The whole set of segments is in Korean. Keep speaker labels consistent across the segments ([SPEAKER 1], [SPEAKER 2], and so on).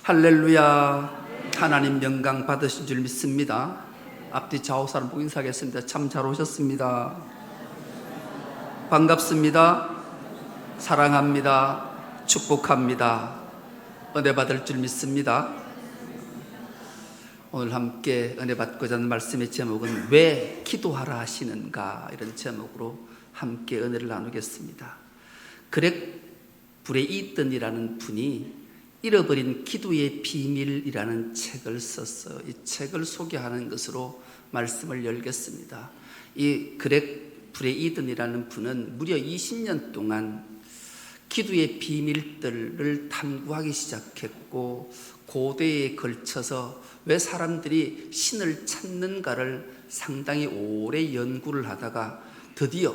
[SPEAKER 1] 할렐루야. 하나님 영광 받으신 줄 믿습니다. 앞뒤 좌우 사람 보고 인사하겠습니다. 참 잘 오셨습니다. 반갑습니다. 사랑합니다. 축복합니다. 은혜 받을 줄 믿습니다. 오늘 함께 은혜 받고자 하는 말씀의 제목은 왜 기도하라 하시는가, 이런 제목으로 함께 은혜를 나누겠습니다. 그렉 브레이튼이라는 분이 잃어버린 기도의 비밀이라는 책을 썼어요. 이 책을 소개하는 것으로 말씀을 열겠습니다. 이 그렉 브레이튼이라는 분은 무려 20년 동안 기도의 비밀들을 탐구하기 시작했고, 고대에 걸쳐서 왜 사람들이 신을 찾는가를 상당히 오래 연구를 하다가 드디어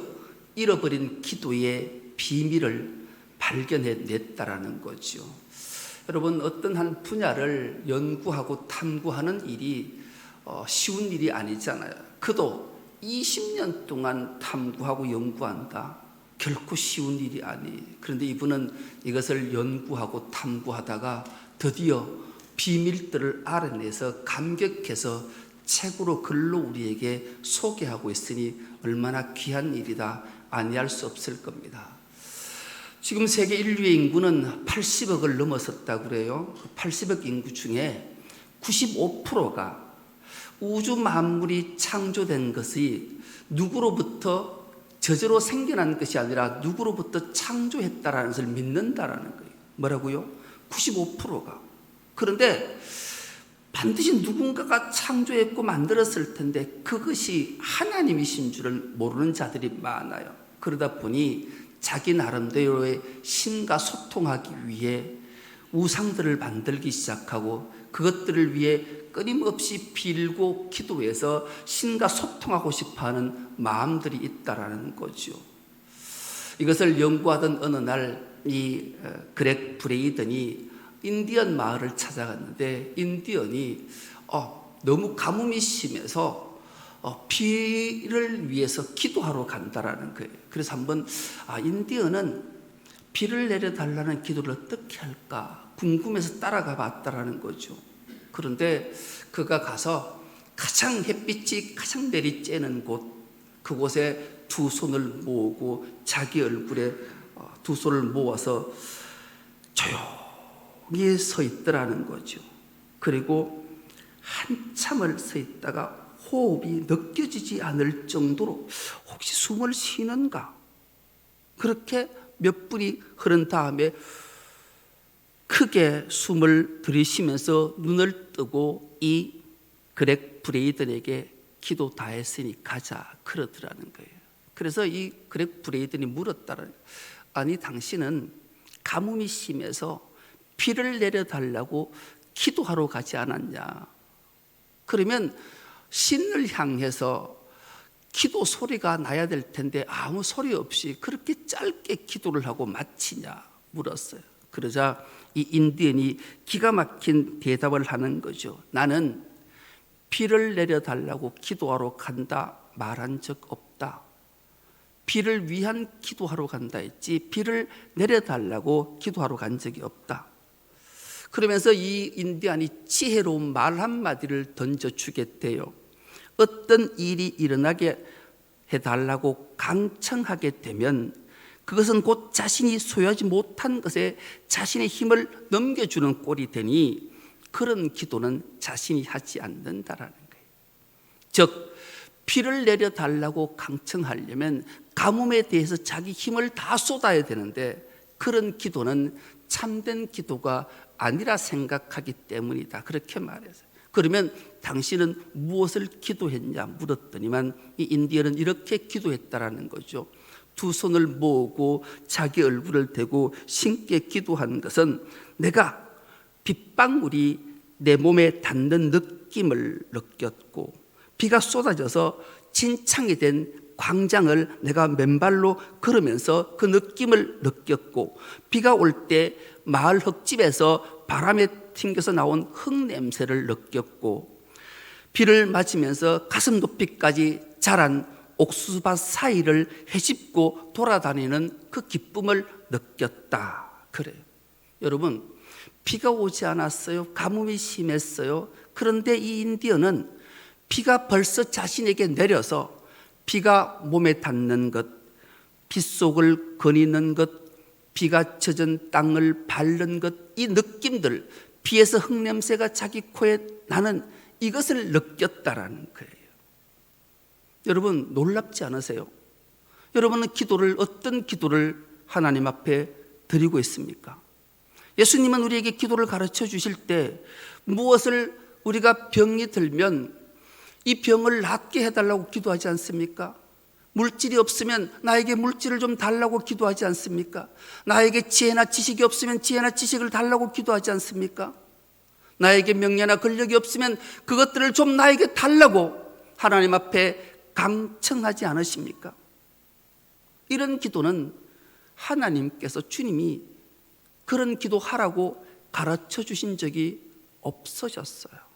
[SPEAKER 1] 잃어버린 기도의 비밀을 발견해냈다라는 거죠. 여러분, 어떤 한 분야를 연구하고 탐구하는 일이 쉬운 일이 아니잖아요. 그도 20년 동안 탐구하고 연구한다. 결코 쉬운 일이 아니에요. 그런데 이분은 이것을 연구하고 탐구하다가 드디어 비밀들을 알아내서 감격해서 책으로 글로 우리에게 소개하고 있으니 얼마나 귀한 일이다, 아니할 수 없을 겁니다. 지금 세계 인류의 인구는 80억을 넘어섰다고 그래요. 80억 인구 중에 95%가 우주 만물이 창조된 것이 누구로부터 저절로 생겨난 것이 아니라 누구로부터 창조했다라는 것을 믿는다라는 거예요. 뭐라고요? 95%가. 그런데 반드시 누군가가 창조했고 만들었을 텐데 그것이 하나님이신 줄을 모르는 자들이 많아요. 그러다 보니 자기 나름대로의 신과 소통하기 위해 우상들을 만들기 시작하고 그것들을 위해 끊임없이 빌고 기도해서 신과 소통하고 싶어하는 마음들이 있다라는 거죠. 이것을 연구하던 어느 날 이 그렉 브레이튼이 인디언 마을을 찾아갔는데 인디언이 너무 가뭄이 심해서 비를 위해서 기도하러 간다라는 거예요. 그래서 한번 인디언은 비를 내려달라는 기도를 어떻게 할까 궁금해서 따라가 봤다라는 거죠. 그런데 그가 가서 가장 햇빛이 가장 내리쬐는 곳, 그곳에 두 손을 모으고 자기 얼굴에 두 손을 모아서 조용히 서 있더라는 거죠. 그리고 한참을 서 있다가 호흡이 느껴지지 않을 정도로 혹시 숨을 쉬는가? 그렇게 몇 분이 흐른 다음에 크게 숨을 들이쉬면서 눈을 뜨고 이 그렉 브레이튼에게 기도 다 했으니 가자, 그러더라는 거예요. 그래서 이 그렉 브레이튼이 물었다는 거예요. 아니, 당신은 가뭄이 심해서 비를 내려달라고 기도하러 가지 않았냐? 그러면 신을 향해서 기도 소리가 나야 될 텐데 아무 소리 없이 그렇게 짧게 기도를 하고 마치냐? 물었어요. 그러자 이 인디언이 기가 막힌 대답을 하는 거죠. 나는 비를 내려달라고 기도하러 간다 말한 적 없다. 비를 위한 기도하러 간다 했지 비를 내려달라고 기도하러 간 적이 없다. 그러면서 이 인디언이 지혜로운 말 한마디를 던져주겠대요. 어떤 일이 일어나게 해달라고 강청하게 되면 그것은 곧 자신이 소유하지 못한 것에 자신의 힘을 넘겨주는 꼴이 되니 그런 기도는 자신이 하지 않는다라는 거예요. 즉, 비를 내려달라고 강청하려면 가뭄에 대해서 자기 힘을 다 쏟아야 되는데 그런 기도는 참된 기도가 아니라 생각하기 때문이다, 그렇게 말했어요. 그러면 당신은 무엇을 기도했냐 물었더니만 이 인디언은 이렇게 기도했다라는 거죠. 두 손을 모으고 자기 얼굴을 대고 신께 기도한 것은 내가 빗방울이 내 몸에 닿는 느낌을 느꼈고 비가 쏟아져서 진창이 된 광장을 내가 맨발로 걸으면서 그 느낌을 느꼈고 비가 올 때 마을 흙집에서 바람에 튕겨서 나온 흙 냄새를 느꼈고 비를 맞으면서 가슴 높이까지 자란 옥수수밭 사이를 헤집고 돌아다니는 그 기쁨을 느꼈다. 그래요. 여러분, 비가 오지 않았어요. 가뭄이 심했어요. 그런데 이 인디언은 비가 벌써 자신에게 내려서 비가 몸에 닿는 것, 빗속을 거니는 것, 비가 젖은 땅을 밟는 것, 이 느낌들, 비에서 흙냄새가 자기 코에 나는 이것을 느꼈다라는 거예요. 여러분 놀랍지 않으세요? 여러분은 어떤 기도를 하나님 앞에 드리고 있습니까? 예수님은 우리에게 기도를 가르쳐 주실 때 무엇을 우리가 병이 들면 이 병을 낫게 해달라고 기도하지 않습니까? 물질이 없으면 나에게 물질을 좀 달라고 기도하지 않습니까? 나에게 지혜나 지식이 없으면 지혜나 지식을 달라고 기도하지 않습니까? 나에게 명예나 권력이 없으면 그것들을 좀 나에게 달라고 하나님 앞에 강청하지 않으십니까? 이런 기도는 하나님께서 주님이 그런 기도하라고 가르쳐 주신 적이 없어졌어요.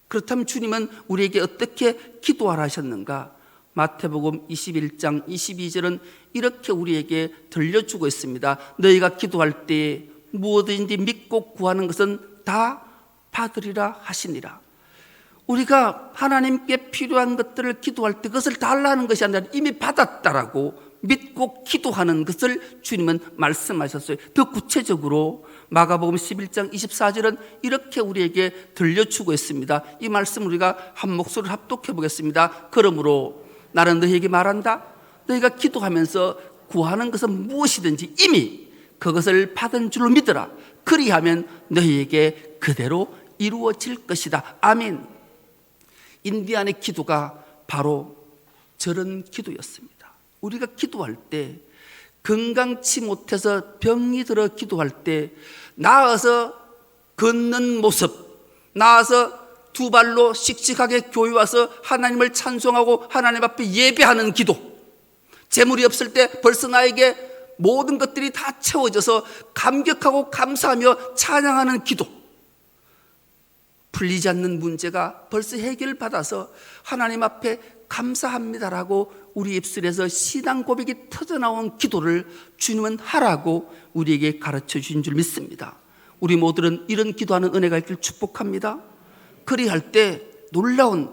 [SPEAKER 1] 그렇다면 주님은 우리에게 어떻게 기도하라 하셨는가? 마태복음 21장 22절은 이렇게 우리에게 들려주고 있습니다. 너희가 기도할 때 무엇든지 믿고 구하는 것은 다 받으리라 하시니라. 우리가 하나님께 필요한 것들을 기도할 때 그것을 달라는 것이 아니라 이미 받았다라고 믿고 기도하는 것을 주님은 말씀하셨어요. 더 구체적으로 마가복음 11장 24절은 이렇게 우리에게 들려주고 있습니다. 이 말씀 우리가 한 목소리를 합독해 보겠습니다. 그러므로 나는 너희에게 말한다. 너희가 기도하면서 구하는 것은 무엇이든지 이미 그것을 받은 줄로 믿어라. 그리하면 너희에게 그대로 이루어질 것이다. 아멘. 인디안의 기도가 바로 저런 기도였습니다. 우리가 기도할 때 건강치 못해서 병이 들어 기도할 때 나아서 걷는 모습, 나아서 두 발로 씩씩하게 교회 와서 하나님을 찬송하고 하나님 앞에 예배하는 기도, 재물이 없을 때 벌써 나에게 모든 것들이 다 채워져서 감격하고 감사하며 찬양하는 기도, 풀리지 않는 문제가 벌써 해결받아서 하나님 앞에 감사합니다라고 우리 입술에서 신앙 고백이 터져나온 기도를 주님은 하라고 우리에게 가르쳐 주신 줄 믿습니다. 우리 모두는 이런 기도하는 은혜가 있길 축복합니다. 그리할 때 놀라운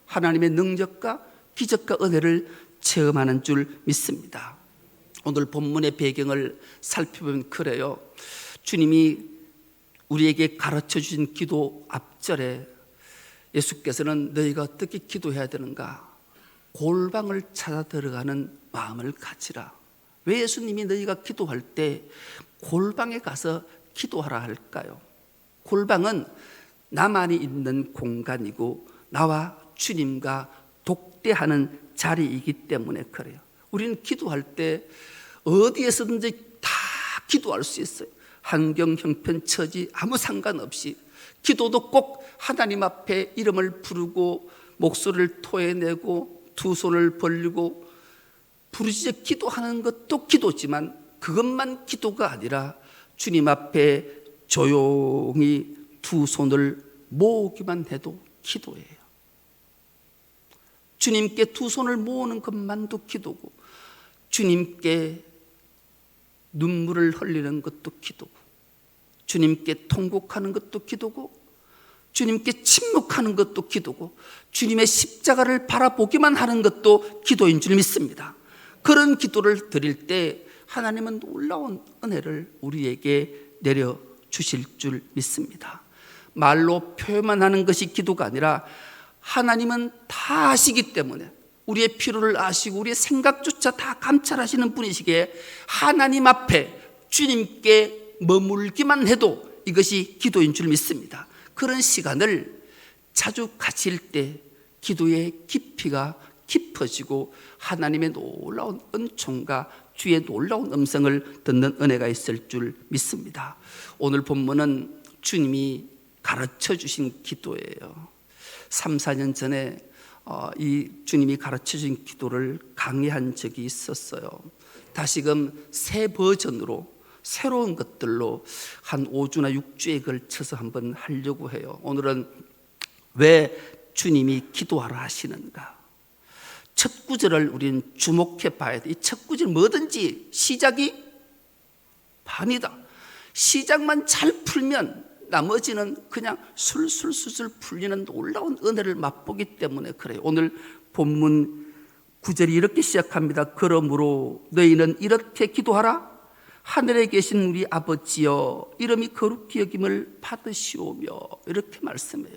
[SPEAKER 1] 하나님의 능력과 기적과 은혜를 체험하는 줄 믿습니다. 오늘 본문의 배경을 살펴보면 그래요. 주님이 우리에게 가르쳐 주신 기도 앞절에 예수께서는 너희가 어떻게 기도해야 되는가? 골방을 찾아 들어가는 마음을 가지라. 왜 예수님이 너희가 기도할 때 골방에 가서 기도하라 할까요? 골방은 나만이 있는 공간이고 나와 주님과 독대하는 자리이기 때문에 그래요. 우리는 기도할 때 어디에서든지 다 기도할 수 있어요. 환경, 형편, 처지 아무 상관없이 기도도 꼭 하나님 앞에 이름을 부르고 목소리를 토해내고 두 손을 벌리고 부르짖어 기도하는 것도 기도지만 그것만 기도가 아니라 주님 앞에 조용히 두 손을 모으기만 해도 기도예요. 주님께 두 손을 모으는 것만도 기도고 주님께 눈물을 흘리는 것도 기도고 주님께 통곡하는 것도 기도고 주님께 침묵하는 것도 기도고 주님의 십자가를 바라보기만 하는 것도 기도인 줄 믿습니다. 그런 기도를 드릴 때 하나님은 놀라운 은혜를 우리에게 내려주실 줄 믿습니다. 말로 표현만 하는 것이 기도가 아니라 하나님은 다 아시기 때문에 우리의 필요를 아시고 우리의 생각조차 다 감찰하시는 분이시기에 하나님 앞에 주님께 머물기만 해도 이것이 기도인 줄 믿습니다. 그런 시간을 자주 가질 때 기도의 깊이가 깊어지고 하나님의 놀라운 은총과 주의 놀라운 음성을 듣는 은혜가 있을 줄 믿습니다. 오늘 본문은 주님이 가르쳐 주신 기도예요. 3, 4년 전에 이 주님이 가르쳐 주신 기도를 강의한 적이 있었어요. 다시금 새 버전으로 새로운 것들로 한 5주나 6주에 걸쳐서 한번 하려고 해요. 오늘은 왜 주님이 기도하라 하시는가? 첫 구절을 우리는 주목해 봐야 돼. 이 첫 구절 뭐든지 시작이 반이다. 시작만 잘 풀면 나머지는 그냥 술술술술 풀리는 놀라운 은혜를 맛보기 때문에 그래요. 오늘 본문 9절이 이렇게 시작합니다. 그러므로 너희는 이렇게 기도하라. 하늘에 계신 우리 아버지여, 이름이 거룩히 여김을 받으시오며, 이렇게 말씀해요.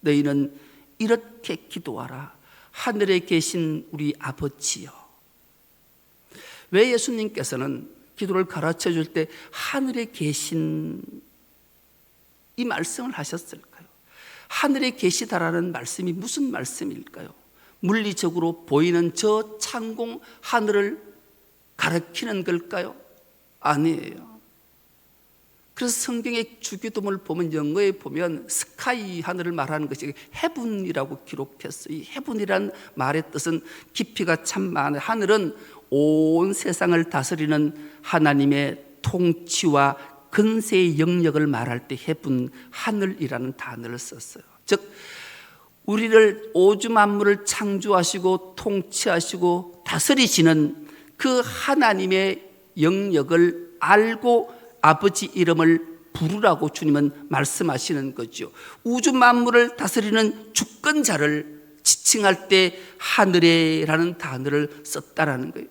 [SPEAKER 1] 너희는 이렇게 기도하라. 하늘에 계신 우리 아버지여. 왜 예수님께서는 기도를 가르쳐 줄 때 하늘에 계신 이 말씀을 하셨을까요? 하늘에 계시다라는 말씀이 무슨 말씀일까요? 물리적으로 보이는 저 창공 하늘을 가리키는 걸까요? 아니에요. 그래서 성경의 주기도문을 보면 영어에 보면 스카이 하늘을 말하는 것이 헤븐이라고 기록했어요. 이 헤븐이란 말의 뜻은 깊이가 참 많아요. 하늘은 온 세상을 다스리는 하나님의 통치와 근세의 영역을 말할 때 헤븐, 하늘이라는 단어를 썼어요. 즉 우리를 오주 만물을 창조하시고 통치하시고 다스리시는 그 하나님의 영역을 알고 아버지 이름을 부르라고 주님은 말씀하시는 거죠. 우주 만물을 다스리는 주권자를 지칭할 때 하늘에라는 단어를 썼다라는 거예요.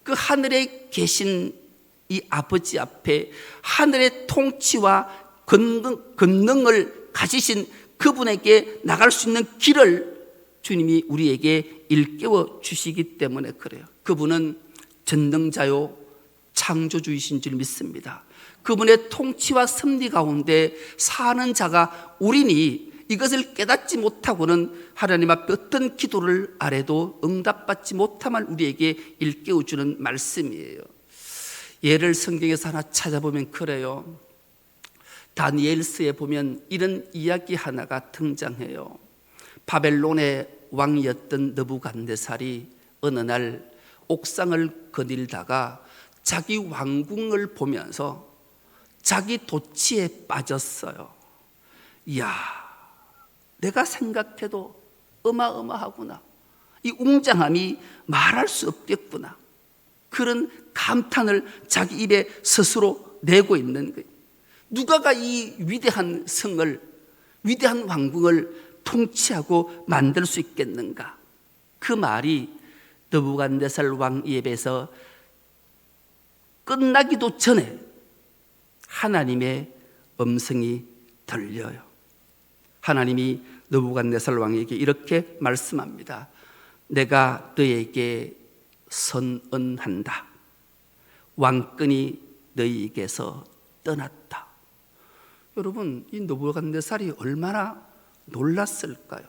[SPEAKER 1] 그 하늘에 계신 이 아버지 앞에 하늘의 통치와 권능을 가지신 그분에게 나갈 수 있는 길을 주님이 우리에게 일깨워 주시기 때문에 그래요. 그분은 전능자요 창조주이신 줄 믿습니다. 그분의 통치와 섭리 가운데 사는 자가 우리니 이것을 깨닫지 못하고는 하나님 앞에 어떤 기도를 아래도 응답받지 못함을 우리에게 일깨워주는 말씀이에요. 예를 성경에서 하나 찾아보면 그래요. 다니엘서에 보면 이런 이야기 하나가 등장해요. 바벨론의 왕이었던 느부갓네살이 어느 날 옥상을 거닐다가 자기 왕궁을 보면서 자기 도취에 빠졌어요. 이야, 내가 생각해도 어마어마하구나. 이 웅장함이 말할 수 없겠구나. 그런 감탄을 자기 입에 스스로 내고 있는 거예요. 누가가 이 위대한 성을, 위대한 왕궁을 통치하고 만들 수 있겠는가? 그 말이 느부갓네살 왕 입에서 끝나기도 전에 하나님의 음성이 들려요. 하나님이 느부갓네살 왕에게 이렇게 말씀합니다. 내가 너에게 선언한다. 왕권이 너희에게서 떠났다. 여러분, 이 느부갓네살이 얼마나 놀랐을까요?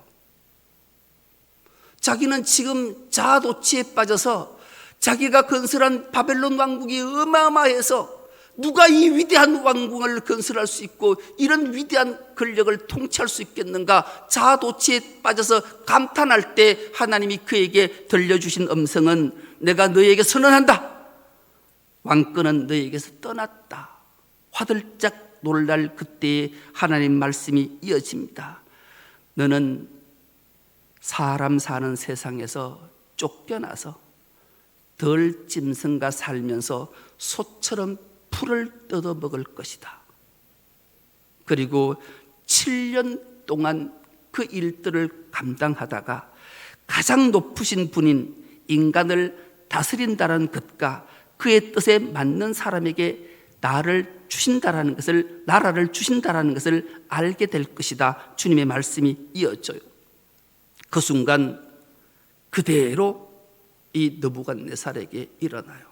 [SPEAKER 1] 자기는 지금 자아도취에 빠져서 자기가 건설한 바벨론 왕국이 어마어마해서 누가 이 위대한 왕궁을 건설할 수 있고 이런 위대한 권력을 통치할 수 있겠는가? 자아도취에 빠져서 감탄할 때 하나님이 그에게 들려주신 음성은 내가 너에게 선언한다. 왕권은 너에게서 떠났다. 화들짝 놀랄 그때의 하나님 말씀이 이어집니다. 너는 사람 사는 세상에서 쫓겨나서 덜짐승과 살면서 소처럼 풀을 뜯어먹을 것이다. 그리고 7년 동안 그 일들을 감당하다가 가장 높으신 분인 인간을 다스린다는 것과 그의 뜻에 맞는 사람에게 나라를 주신다라는 것을 알게 될 것이다. 주님의 말씀이 이어져요. 그 순간 그대로 이 느부갓네살에게 일어나요.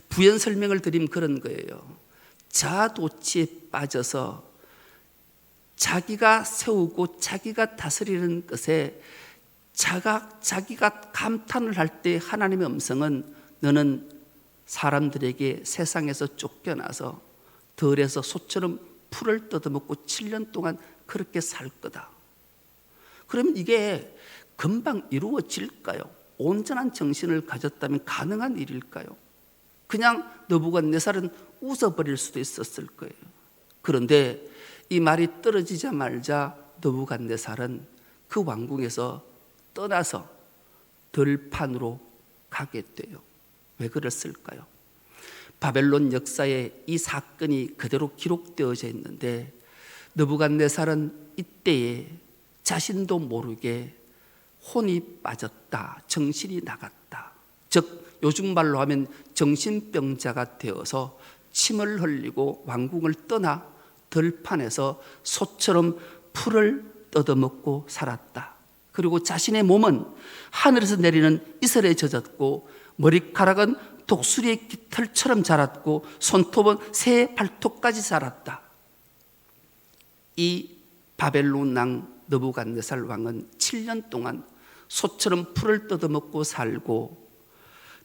[SPEAKER 1] 부연 설명을 드리면 그런 거예요. 자아도취에 빠져서 자기가 세우고 자기가 다스리는 것에 자기가 감탄을 할 때 하나님의 음성은 너는 사람들에게 세상에서 쫓겨나서 들에서 소처럼 풀을 뜯어먹고 7년 동안 그렇게 살 거다. 그러면 이게 금방 이루어질까요? 온전한 정신을 가졌다면 가능한 일일까요? 그냥 느부갓네살은 웃어버릴 수도 있었을 거예요. 그런데 이 말이 떨어지자마자 느부갓네살은 그 왕궁에서 떠나서 들판으로 가게 돼요. 왜 그랬을까요? 바벨론 역사에 이 사건이 그대로 기록되어져 있는데 느부갓네살은 이때에 자신도 모르게 혼이 빠졌다, 정신이 나갔다. 즉 요즘 말로 하면 정신병자가 되어서 침을 흘리고 왕궁을 떠나 들판에서 소처럼 풀을 뜯어먹고 살았다. 그리고 자신의 몸은 하늘에서 내리는 이슬에 젖었고 머리카락은 독수리의 깃털처럼 자랐고 손톱은 새 발톱까지 자랐다. 이 바벨론 왕 느부갓네살 왕은 7년 동안 소처럼 풀을 뜯어먹고 살고,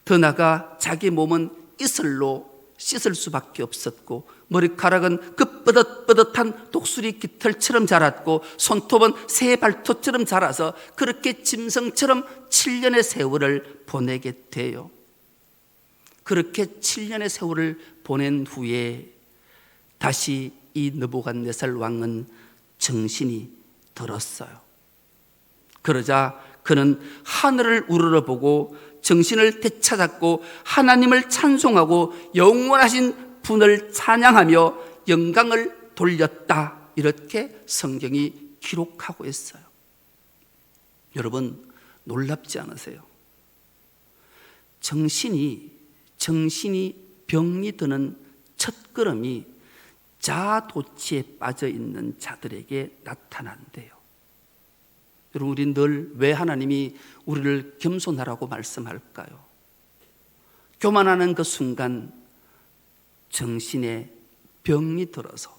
[SPEAKER 1] 더 나아가 자기 몸은 이슬로 씻을 수밖에 없었고 머리카락은 그 뻐릇뻐릇한 독수리 깃털처럼 자랐고 손톱은 새 발톱처럼 자라서 그렇게 짐승처럼 7년의 세월을 보내게 돼요. 그렇게 7년의 세월을 보낸 후에 다시 이 느부갓네살 왕은 정신이 들었어요. 그러자 그는 하늘을 우러러보고 정신을 되찾았고 하나님을 찬송하고 영원하신 분을 찬양하며 영광을 돌렸다. 이렇게 성경이 기록하고 있어요. 여러분 놀랍지 않으세요? 정신이 병이 드는 첫걸음이 자아도취에 빠져 있는 자들에게 나타난대요. 여러분, 우리 늘 왜 하나님이 우리를 겸손하라고 말씀할까요? 교만하는 그 순간 정신에 병이 들어서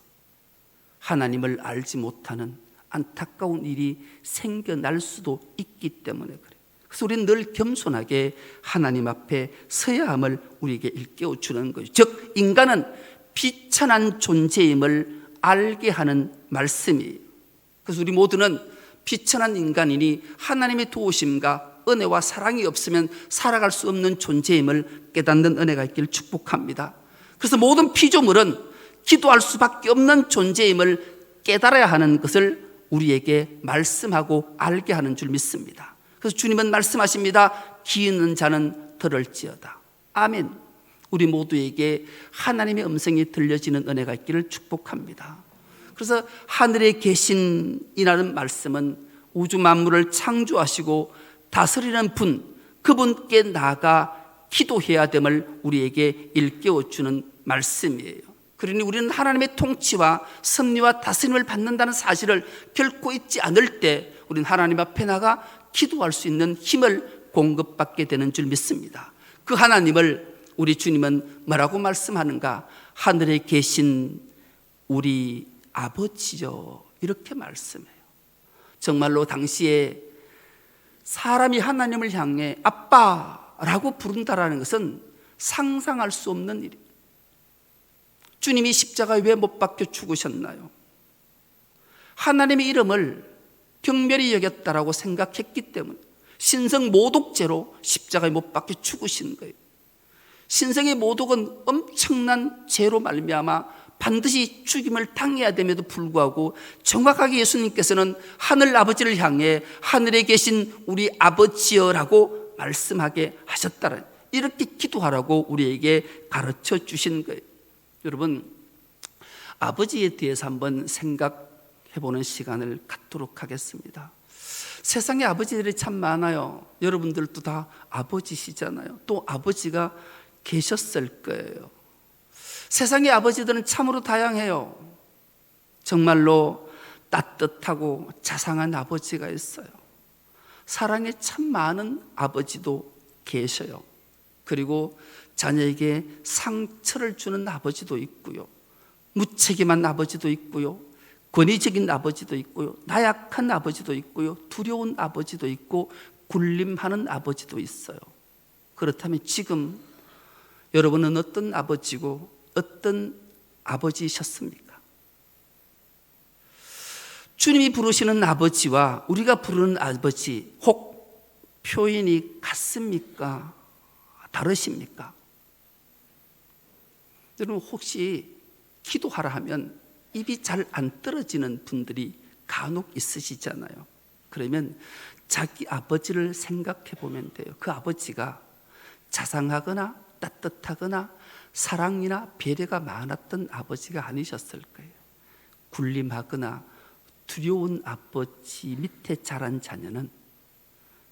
[SPEAKER 1] 하나님을 알지 못하는 안타까운 일이 생겨날 수도 있기 때문에 그래요. 그래서 우리는 늘 겸손하게 하나님 앞에 서야 함을 우리에게 일깨워 주는 거죠. 즉 인간은 비천한 존재임을 알게 하는 말씀이에요. 그래서 우리 모두는 비천한 인간이니 하나님의 도우심과 은혜와 사랑이 없으면 살아갈 수 없는 존재임을 깨닫는 은혜가 있기를 축복합니다. 그래서 모든 피조물은 기도할 수밖에 없는 존재임을 깨달아야 하는 것을 우리에게 말씀하고 알게 하는 줄 믿습니다. 그래서 주님은 말씀하십니다. 귀 있는 자는 들을지어다. 아멘. 우리 모두에게 하나님의 음성이 들려지는 은혜가 있기를 축복합니다. 그래서 하늘에 계신이라는 말씀은 우주 만물을 창조하시고 다스리는 분, 그분께 나아가 기도해야 됨을 우리에게 일깨워주는 말씀이에요. 그러니 우리는 하나님의 통치와 섭리와 다스림을 받는다는 사실을 결코 잊지 않을 때 우리는 하나님 앞에 나가 기도할 수 있는 힘을 공급받게 되는 줄 믿습니다. 그 하나님을 우리 주님은 뭐라고 말씀하는가? 하늘에 계신 우리 아버지요, 이렇게 말씀해요. 정말로 당시에 사람이 하나님을 향해 아빠라고 부른다라는 것은 상상할 수 없는 일이에요. 주님이 십자가에 왜 못 박혀 죽으셨나요? 하나님의 이름을 경멸히 여겼다라고 생각했기 때문에 신성 모독죄로 십자가에 못 박혀 죽으신 거예요. 신성의 모독은 엄청난 죄로 말미암아 반드시 죽임을 당해야 됨에도 불구하고 정확하게 예수님께서는 하늘 아버지를 향해 하늘에 계신 우리 아버지여라고 말씀하게 하셨다는, 이렇게 기도하라고 우리에게 가르쳐 주신 거예요. 여러분, 아버지에 대해서 한번 생각해 보는 시간을 갖도록 하겠습니다. 세상에 아버지들이 참 많아요. 여러분들도 다 아버지시잖아요. 또 아버지가 계셨을 거예요. 세상의 아버지들은 참으로 다양해요. 정말로 따뜻하고 자상한 아버지가 있어요. 사랑이 참 많은 아버지도 계셔요. 그리고 자녀에게 상처를 주는 아버지도 있고요. 무책임한 아버지도 있고요. 권위적인 아버지도 있고요. 나약한 아버지도 있고요. 두려운 아버지도 있고 굴림하는 아버지도 있어요. 그렇다면 지금 여러분은 어떤 아버지고 어떤 아버지셨습니까? 주님이 부르시는 아버지와 우리가 부르는 아버지 혹 표현이 같습니까? 다르십니까? 여러분, 혹시 기도하라 하면 입이 잘 안 떨어지는 분들이 간혹 있으시잖아요. 그러면 자기 아버지를 생각해 보면 돼요. 그 아버지가 자상하거나 따뜻하거나 사랑이나 배려가 많았던 아버지가 아니셨을 거예요. 군림하거나 두려운 아버지 밑에 자란 자녀는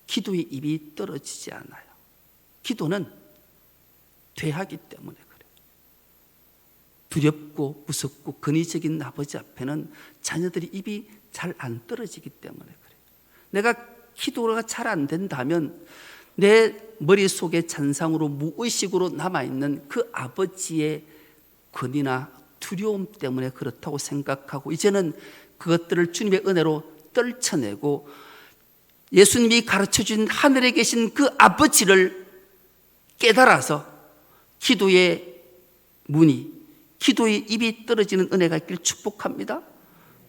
[SPEAKER 1] 기도의 입이 떨어지지 않아요. 기도는 퇴하기 때문에 그래요. 두렵고 무섭고 근위적인 아버지 앞에는 자녀들이 입이 잘 안 떨어지기 때문에 그래요. 내가 기도가 잘 안 된다면 내 머릿속에 잔상으로 무의식으로 남아있는 그 아버지의 권위나 두려움 때문에 그렇다고 생각하고 이제는 그것들을 주님의 은혜로 떨쳐내고 예수님이 가르쳐준 하늘에 계신 그 아버지를 깨달아서 기도의 문이, 기도의 입이 떨어지는 은혜가 있길 축복합니다.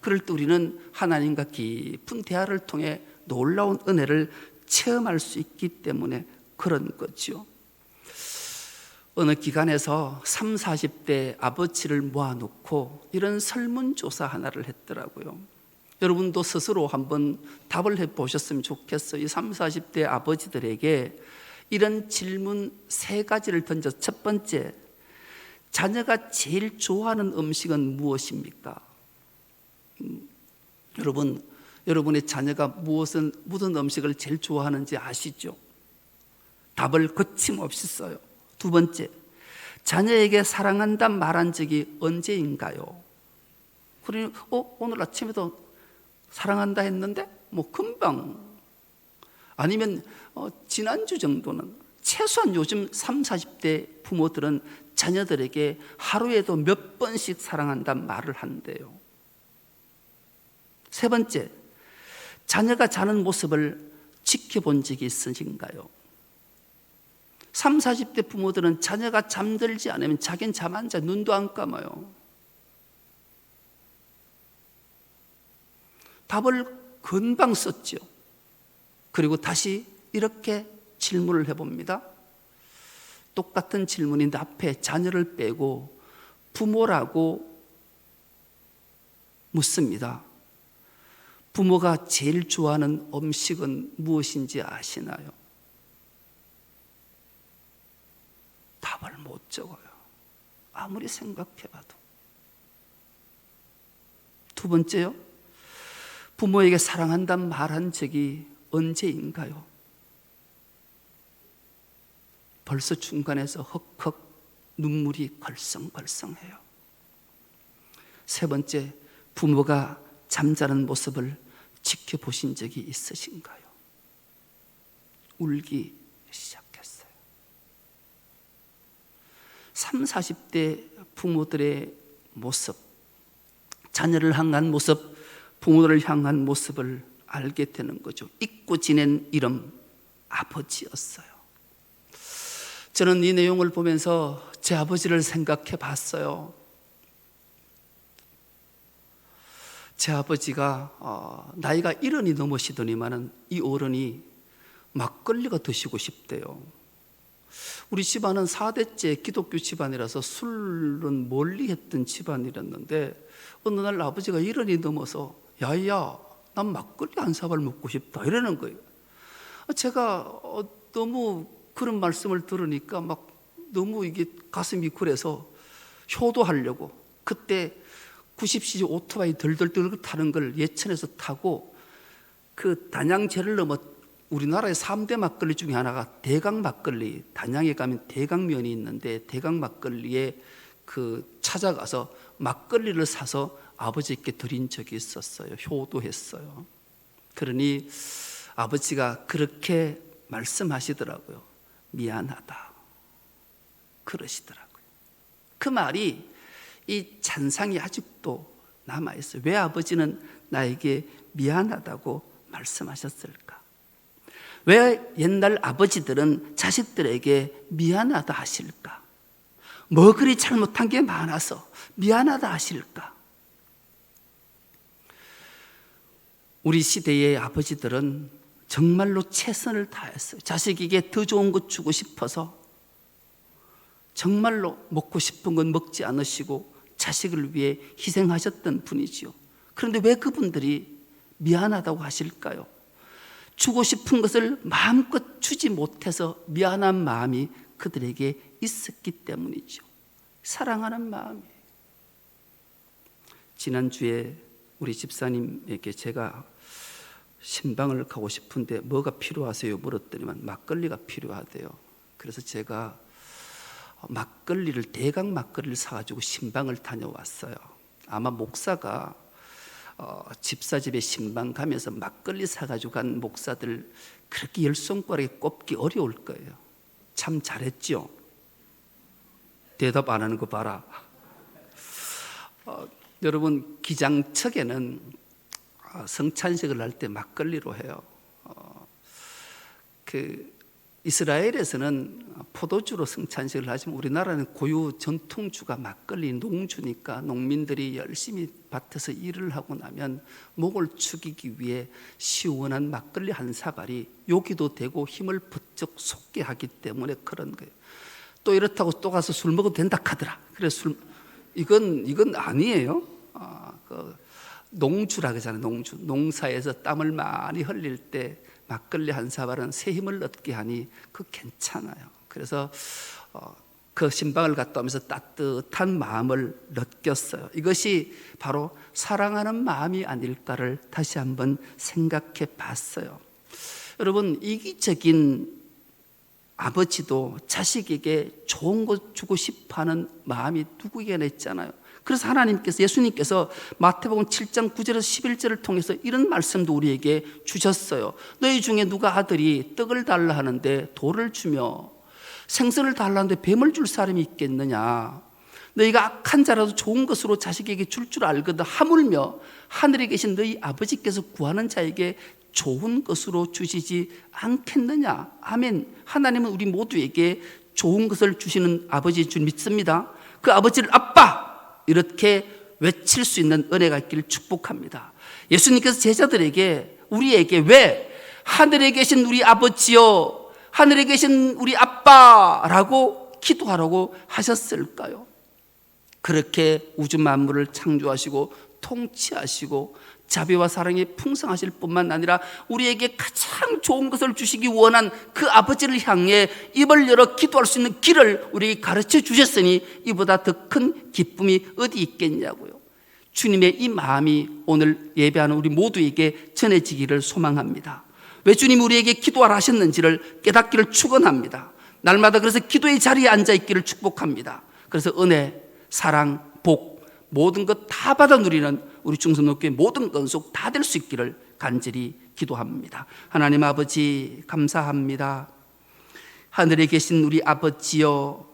[SPEAKER 1] 그럴 때 우리는 하나님과 깊은 대화를 통해 놀라운 은혜를 체험할 수 있기 때문에 그런 거죠. 어느 기관에서 30, 40대 아버지를 모아놓고 이런 설문조사 하나를 했더라고요. 여러분도 스스로 한번 답을 해보셨으면 좋겠어요. 이 30, 40대 아버지들에게 이런 질문 3가지를 던져. 첫 번째, 자녀가 제일 좋아하는 음식은 무엇입니까? 여러분의 자녀가 무슨 음식을 제일 좋아하는지 아시죠? 답을 거침없이 써요. 두 번째, 자녀에게 사랑한다 말한 적이 언제인가요? 그러니 오늘 아침에도 사랑한다 했는데 금방, 아니면 지난주 정도는, 최소한 요즘 30, 40대 부모들은 자녀들에게 하루에도 몇 번씩 사랑한다 말을 한대요. 세 번째, 자녀가 자는 모습을 지켜본 적이 있으신가요? 30, 40대 부모들은 자녀가 잠들지 않으면 자기는 잠 안 자, 눈도 안 감아요. 답을 금방 썼죠. 그리고 다시 이렇게 질문을 해봅니다. 똑같은 질문인데 앞에 자녀를 빼고 부모라고 묻습니다. 부모가 제일 좋아하는 음식은 무엇인지 아시나요? 답을 못 적어요. 아무리 생각해봐도. 두 번째요, 부모에게 사랑한다는 말한 적이 언제인가요? 벌써 중간에서 헉헉 눈물이 걸썽걸썽해요. 세 번째, 부모가 잠자는 모습을 지켜보신 적이 있으신가요? 울기 시작했어요. 30, 40대 부모들의 모습, 자녀를 향한 모습, 부모를 향한 모습을 알게 되는 거죠. 잊고 지낸 이름, 아버지였어요. 저는 이 내용을 보면서 제 아버지를 생각해 봤어요. 제 아버지가 나이가 70이 넘으시더니만은 이 어른이 막걸리가 드시고 싶대요. 우리 집안은 4대째 기독교 집안이라서 술은 멀리 했던 집안이었는데 어느 날 아버지가 70이 넘어서 야야, 난 막걸리 한 사발 먹고 싶다 이러는 거예요. 제가 너무 그런 말씀을 들으니까 막 너무 이게 가슴이 그래서 효도하려고, 그때 90cc 오토바이 덜덜덜 타는 걸 예천에서 타고 그 단양제를 넘어 우리나라의 3대 막걸리 중에 하나가 대강 막걸리, 단양에 가면 대강면이 있는데 대강 막걸리에 찾아가서 막걸리를 사서 아버지께 드린 적이 있었어요. 효도했어요. 그러니 아버지가 그렇게 말씀하시더라고요. 미안하다 그러시더라고요. 그 말이 이 잔상이 아직도 남아있어요. 왜 아버지는 나에게 미안하다고 말씀하셨을까? 왜 옛날 아버지들은 자식들에게 미안하다 하실까? 뭐 그리 잘못한 게 많아서 미안하다 하실까? 우리 시대의 아버지들은 정말로 최선을 다했어요. 자식에게 더 좋은 것 주고 싶어서 정말로 먹고 싶은 건 먹지 않으시고 자식을 위해 희생하셨던 분이지요. 그런데 왜 그분들이 미안하다고 하실까요? 주고 싶은 것을 마음껏 주지 못해서 미안한 마음이 그들에게 있었기 때문이죠. 사랑하는 마음이. 지난주에 우리 집사님에게 제가 신방을 가고 싶은데 뭐가 필요하세요? 물었더니만 막걸리가 필요하대요. 그래서 제가 막걸리를, 대강 막걸리를 사가지고 신방을 다녀왔어요. 아마 목사가 집사 집에 신방 가면서 막걸리 사가지고 간 목사들 그렇게 열 손가락에 꼽기 어려울 거예요. 참 잘했죠? 대답 안 하는 거 봐라. 여러분, 기장척에는 성찬식을 할 때 막걸리로 해요. 이스라엘에서는 포도주로 성찬식을 하지만 우리나라는 고유 전통주가 막걸리, 농주니까 농민들이 열심히 밭에서 일을 하고 나면 목을 축이기 위해 시원한 막걸리 한 사발이 요기도 되고 힘을 부쩍 솟게 하기 때문에 그런 거예요. 또 이렇다고 또 가서 술 먹어도 된다 하더라. 그래서 이건 아니에요. 농주라 그러잖아요. 농주. 농사에서 땀을 많이 흘릴 때 막걸리 한 사발은 새 힘을 얻게 하니 그 괜찮아요. 그래서 그 신방을 갔다 오면서 따뜻한 마음을 느꼈어요. 이것이 바로 사랑하는 마음이 아닐까를 다시 한번 생각해 봤어요. 여러분, 이기적인 아버지도 자식에게 좋은 것 주고 싶어하는 마음이 누구에게나 있잖아요. 그래서 하나님께서, 예수님께서 마태복음 7장 9절에서 11절을 통해서 이런 말씀도 우리에게 주셨어요. 너희 중에 누가 아들이 떡을 달라 하는데 돌을 주며 생선을 달라는데 뱀을 줄 사람이 있겠느냐? 너희가 악한 자라도 좋은 것으로 자식에게 줄 알거든 하물며 하늘에 계신 너희 아버지께서 구하는 자에게 좋은 것으로 주시지 않겠느냐? 아멘. 하나님은 우리 모두에게 좋은 것을 주시는 아버지인 줄 믿습니다. 그 아버지를 아빠! 이렇게 외칠 수 있는 은혜가 있기를 축복합니다. 예수님께서 제자들에게, 우리에게 왜 하늘에 계신 우리 아버지요, 하늘에 계신 우리 아빠라고 기도하라고 하셨을까요? 그렇게 우주 만물을 창조하시고 통치하시고 자비와 사랑이 풍성하실 뿐만 아니라 우리에게 가장 좋은 것을 주시기 원한 그 아버지를 향해 입을 열어 기도할 수 있는 길을 우리에게 가르쳐 주셨으니 이보다 더 큰 기쁨이 어디 있겠냐고요. 주님의 이 마음이 오늘 예배하는 우리 모두에게 전해지기를 소망합니다. 왜 주님이 우리에게 기도하라 하셨는지를 깨닫기를 축원합니다. 날마다 그래서 기도의 자리에 앉아 있기를 축복합니다. 그래서 은혜, 사랑, 복, 모든 것 다 받아 누리는 우리 중성교회 모든 건속 다 될 수 있기를 간절히 기도합니다. 하나님 아버지 감사합니다. 하늘에 계신 우리 아버지여,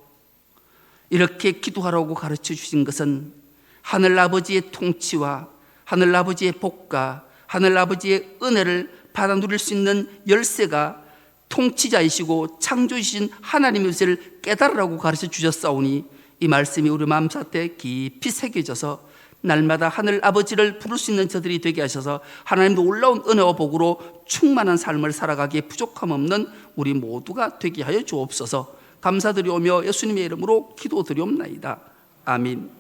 [SPEAKER 1] 이렇게 기도하라고 가르쳐 주신 것은 하늘 아버지의 통치와 하늘 아버지의 복과 하늘 아버지의 은혜를 받아 누릴 수 있는 열쇠가 통치자이시고 창조이신 하나님의 것을 깨달으라고 가르쳐 주셨사오니 이 말씀이 우리 마음속에 깊이 새겨져서 날마다 하늘 아버지를 부를 수 있는 저들이 되게 하셔서 하나님도 놀라운 은혜와 복으로 충만한 삶을 살아가기에 부족함 없는 우리 모두가 되게 하여 주옵소서. 감사드리오며 예수님의 이름으로 기도드리옵나이다. 아멘.